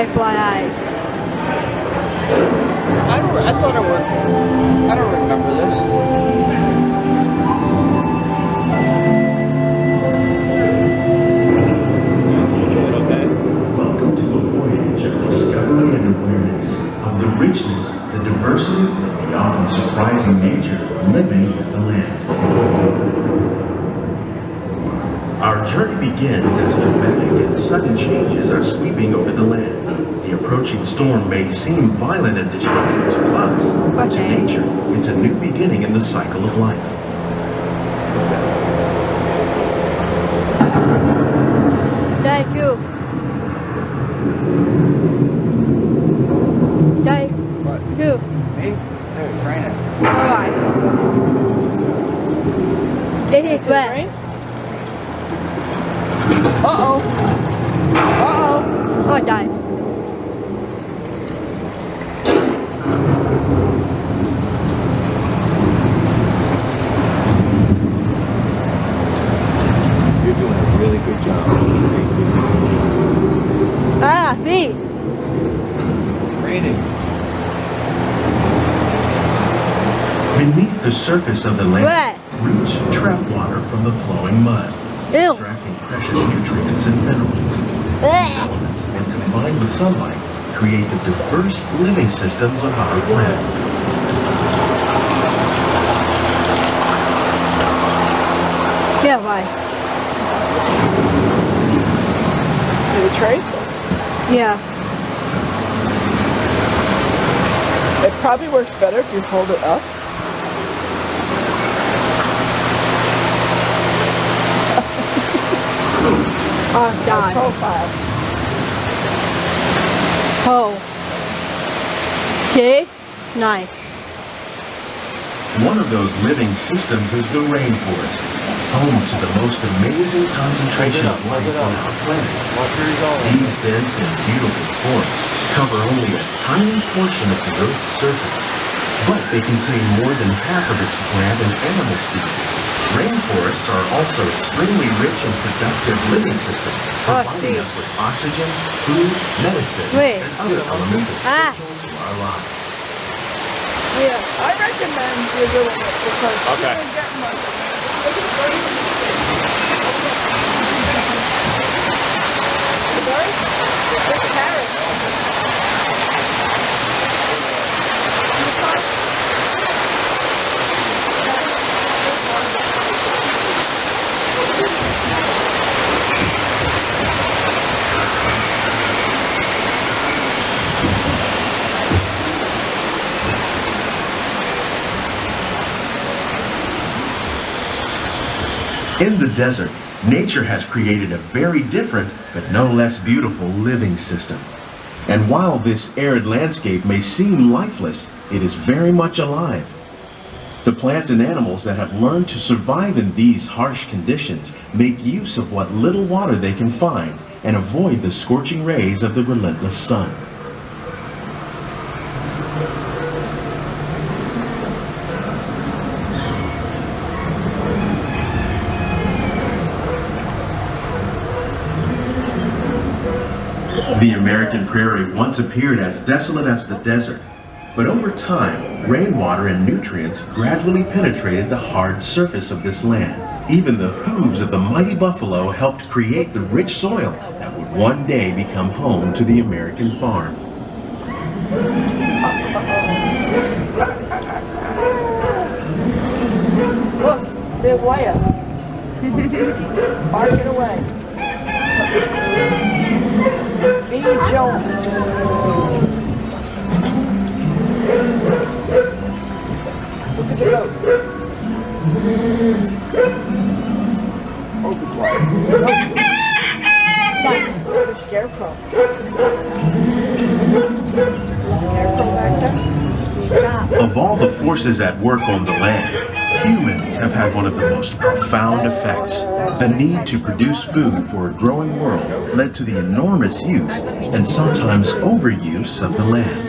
FYI. I thought it was. I don't remember this. Welcome to a voyage of discovery and awareness of the richness, the diversity, and the often surprising nature of living with the land. Our journey begins as dramatic and sudden changes are sweeping over the land. The approaching storm may seem violent and destructive to us, but to nature, it's a new beginning in the cycle of life. Thank you. Thank you. Me? They're training. Alright. This is wet. Uh-oh. Uh-oh. Oh, I died. You're doing a really good job. Ah, feet. It's raining. Beneath the surface of the land, Wet. roots trap water from the flowing mud, Ew. extracting precious nutrients and minerals. These elements, when combined with sunlight, create the diverse living systems of our planet. Yeah, why? Did it trade? Yeah. It probably works better if you hold it up. Oh, God. Profile. Oh. Okay. Nice. One of those living systems is the rainforest, home to the most amazing concentration of life on our planet. These dense and beautiful forests cover only a tiny portion of the Earth's surface, but they contain more than half of its plant and animal species. Rainforests are also extremely rich and productive living systems, providing us with oxygen, food, medicine, and other elements essential to our lives. Yeah, I recommend you doing it because you don't get much. Look at the birds. The birds? There's parrots. In the desert, nature has created a very different, but no less beautiful living system. And while this arid landscape may seem lifeless, it is very much alive. The plants and animals that have learned to survive in these harsh conditions make use of what little water they can find and avoid the scorching rays of the relentless sun. The American prairie once appeared as desolate as the desert, but over time, rainwater and nutrients gradually penetrated the hard surface of this land. Even the hooves of the mighty buffalo helped create the rich soil that would one day become home to the American farm. Look, there's Leia. Barking away. B. Jones. Look at the goat. Oh, be quiet. Look at the scarecrow. Scarecrow back there? Of all the forces at work on the land, humans have had one of the most profound effects. The need to produce food for a growing world led to the enormous use and sometimes overuse of the land.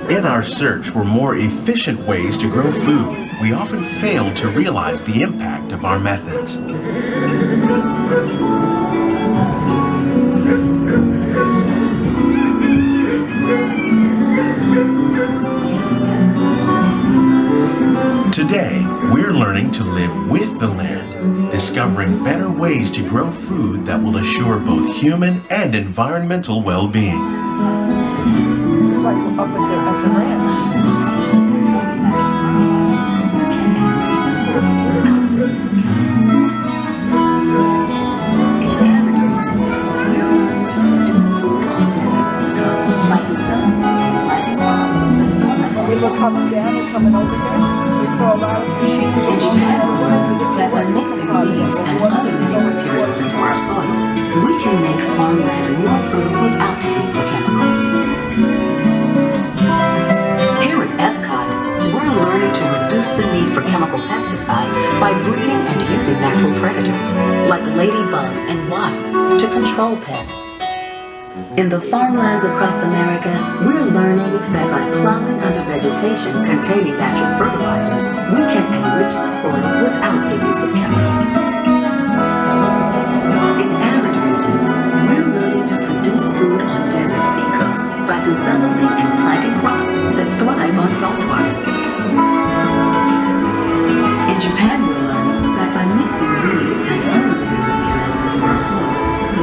In our search for more efficient ways to grow food, we often fail to realize the impact of our methods. discovering better ways to grow food that will assure both human and environmental well-being. It's like up at the ranch. We were coming down and coming over here. We saw a lot of machines. In Japan, we learned that by mixing leaves and other living materials into our soil, we can make farmland more fertile without the need for chemicals. Here at Epcot, we're learning to reduce the need for chemical pesticides by breeding and using natural predators, like ladybugs and wasps, to control pests. In the farmlands across America, we're learning that by plowing under vegetation containing natural fertilizers, we can enrich the soil without the use of chemicals. In arid regions, we're learning to produce food on desert seacoasts by developing and planting crops that thrive on salt water. In Japan, we're learning that by mixing leaves and other living materials into our soil,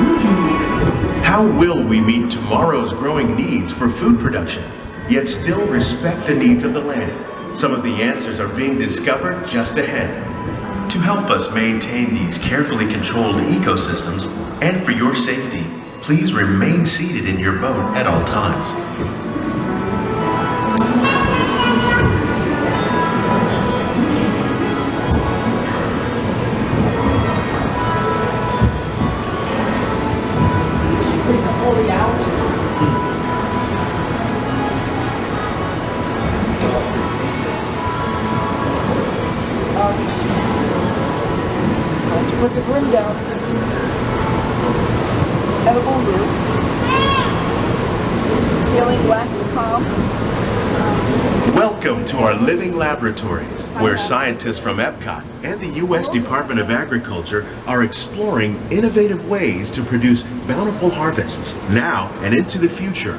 we can make food. How will we meet tomorrow's growing needs for food production, yet still respect the needs of the land? Some of the answers are being discovered just ahead. To help us maintain these carefully controlled ecosystems, and for your safety, please remain seated in your boat at all times. Put the broom down. Edible roots. Sealing wax palm. Welcome to our living laboratories, where scientists from Epcot and the U.S. Department of Agriculture are exploring innovative ways to produce bountiful harvests now and into the future.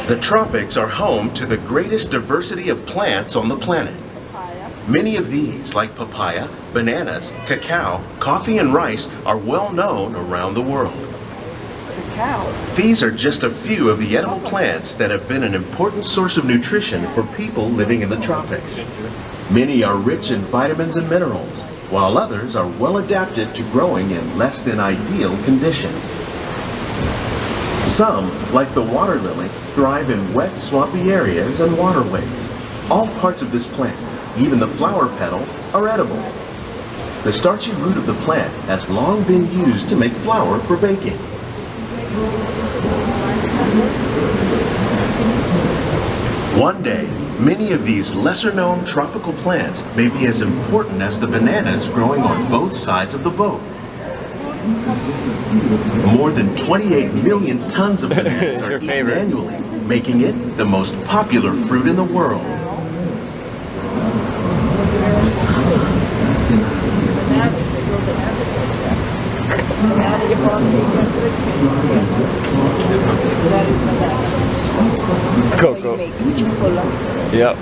The tropics are home to the greatest diversity of plants on the planet. Many of these, like papaya, bananas, cacao, coffee, and rice, are well known around the world. These are just a few of the edible plants that have been an important source of nutrition for people living in the tropics. Many are rich in vitamins and minerals, while others are well adapted to growing in less than ideal conditions. Some, like the water lily, thrive in wet, swampy areas and waterways. All parts of this plant, even the flower petals, are edible. The starchy root of the plant has long been used to make flour for baking. One day, many of these lesser-known tropical plants may be as important as the bananas growing on both sides of the boat. More than 28 million tons of bananas are eaten annually, making it the most popular fruit in the world. Coco. Yep.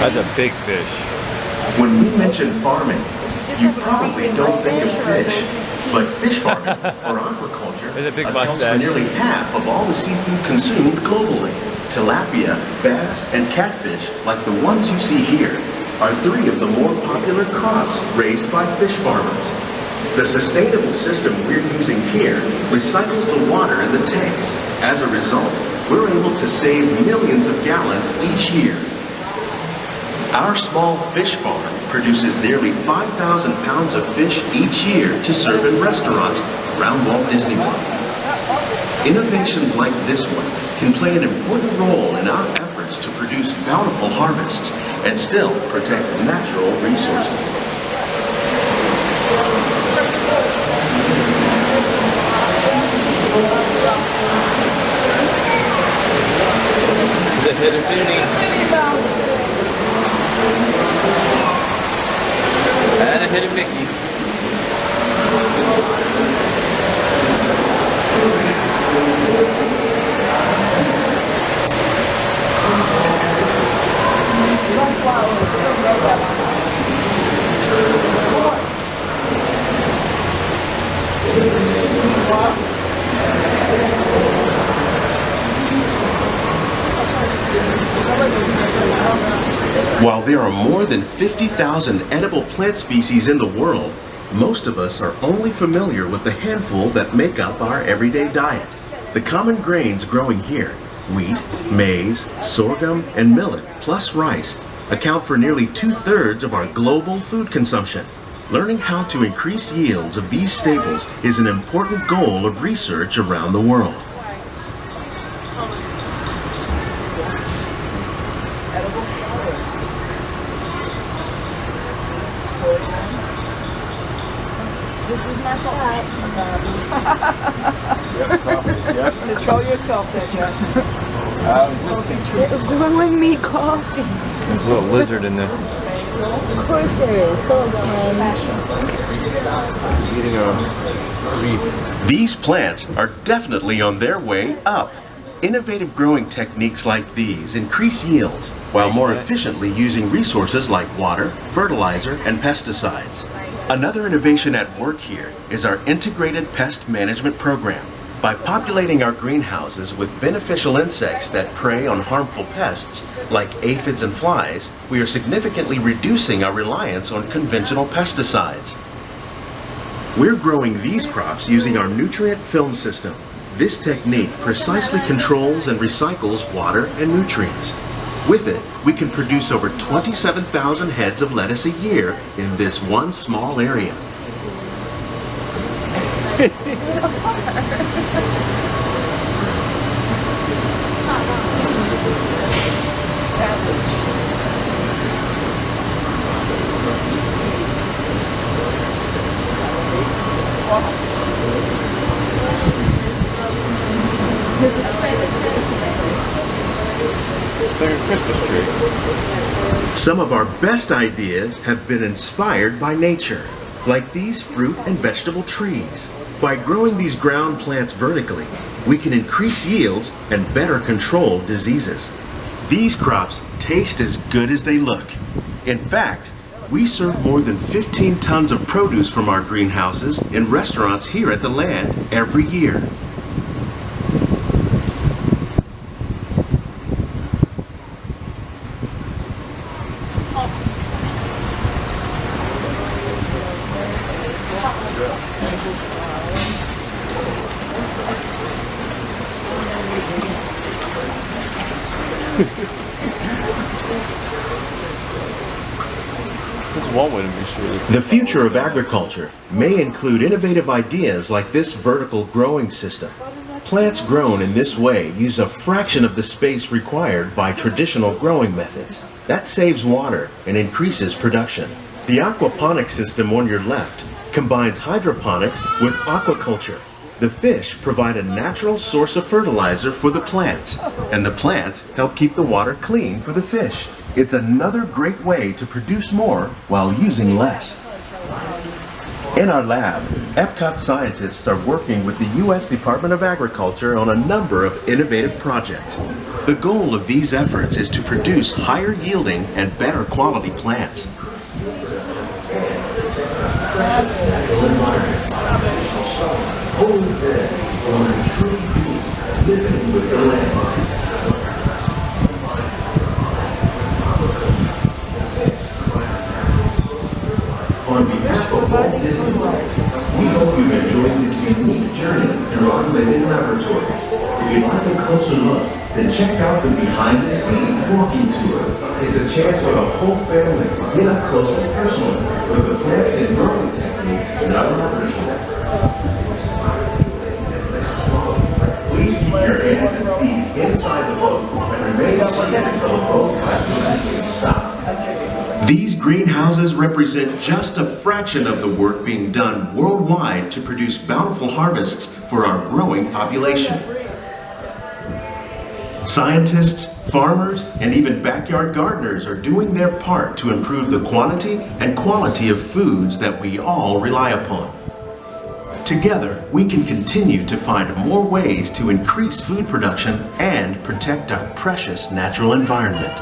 That's a big fish. When we mention farming, you probably don't think of fish, but fish farming, or aquaculture, There's a big accounts for mustache. nearly half of all the seafood consumed globally. Tilapia, bass, and catfish, like the ones you see here, are three of the more popular crops raised by fish farmers. The sustainable system we're using here recycles the water in the tanks. As a result, we're able to save millions of gallons each year. Our small fish farm produces nearly 5,000 pounds of fish each year to serve in restaurants around Walt Disney World. Innovations like this one can play an important role in our efforts to produce bountiful harvests and still protect natural resources. The hit infinity. And a hidden Mickey. While there are more than 50,000 edible plant species in the world, most of us are only familiar with the handful that make up our everyday diet. The common grains growing here, wheat, maize, sorghum, and millet, plus rice, account for nearly 2/3 of our global food consumption. Learning how to increase yields of these staples is an important goal of research around the world. Control yourself there, Jess. It's growing me coffee. There's a little lizard in there. Of course there is. He's eating a leaf. These plants are definitely on their way up. Innovative growing techniques like these increase yields while more efficiently using resources like water, fertilizer, and pesticides. Another innovation at work here is our integrated pest management program. By populating our greenhouses with beneficial insects that prey on harmful pests like aphids and flies, we are significantly reducing our reliance on conventional pesticides. We're growing these crops using our nutrient film system. This technique precisely controls and recycles water and nutrients. With it, we can produce over 27,000 heads of lettuce a year in this one small area. Like a Christmas tree. Some of our best ideas have been inspired by nature, like these fruit and vegetable trees. By growing these ground plants vertically, we can increase yields and better control diseases. These crops taste as good as they look. In fact, we serve more than 15 tons of produce from our greenhouses in restaurants here at the land every year. This Walt wouldn't be sure. The future of agriculture may include innovative ideas like this vertical growing system. Plants grown in this way use a fraction of the space required by traditional growing methods. That saves water and increases production. The aquaponics system on your left combines hydroponics with aquaculture. The fish provide a natural source of fertilizer for the plants, and the plants help keep the water clean for the fish. It's another great way to produce more while using less. In our lab, Epcot scientists are working with the U.S. Department of Agriculture on a number of innovative projects. The goal of these efforts is to produce higher yielding and better quality plants. Living with the land. On behalf of Walt Disney World, we hope you've enjoyed this unique journey through our living laboratories. If you'd like a closer look, then check out the behind-the-scenes walking tour. It's a chance for the whole family to get up close and personal with the plants and growing techniques in our laboratories. Please keep your hands and feet inside the boat and remain seated until the boat has to stop. These greenhouses represent just a fraction of the work being done worldwide to produce bountiful harvests for our growing population. Scientists, farmers, and even backyard gardeners are doing their part to improve the quantity and quality of foods that we all rely upon. Together, we can continue to find more ways to increase food production and protect our precious natural environment.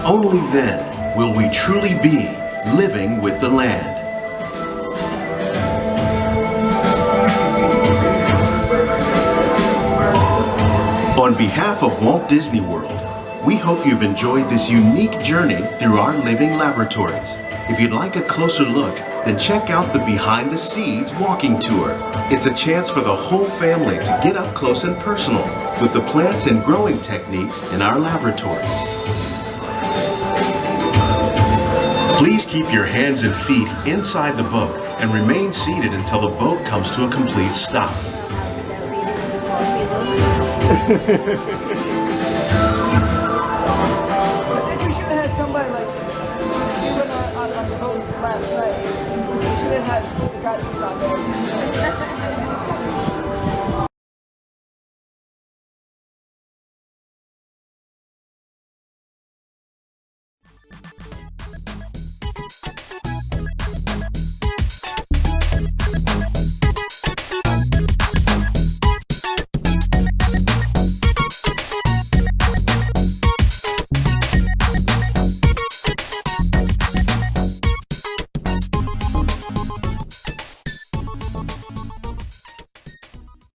Only then will we truly be living with the land. On behalf of Walt Disney World, we hope you've enjoyed this unique journey through our living laboratories. If you'd like a closer look, then check out the Behind the Seeds walking tour. It's a chance for the whole family to get up close and personal with the plants and growing techniques in our laboratories. Please keep your hands and feet inside the boat and remain seated until the boat comes to a complete stop. I think we should have had somebody like we went on the boat last night. We should have had the guy who's on there.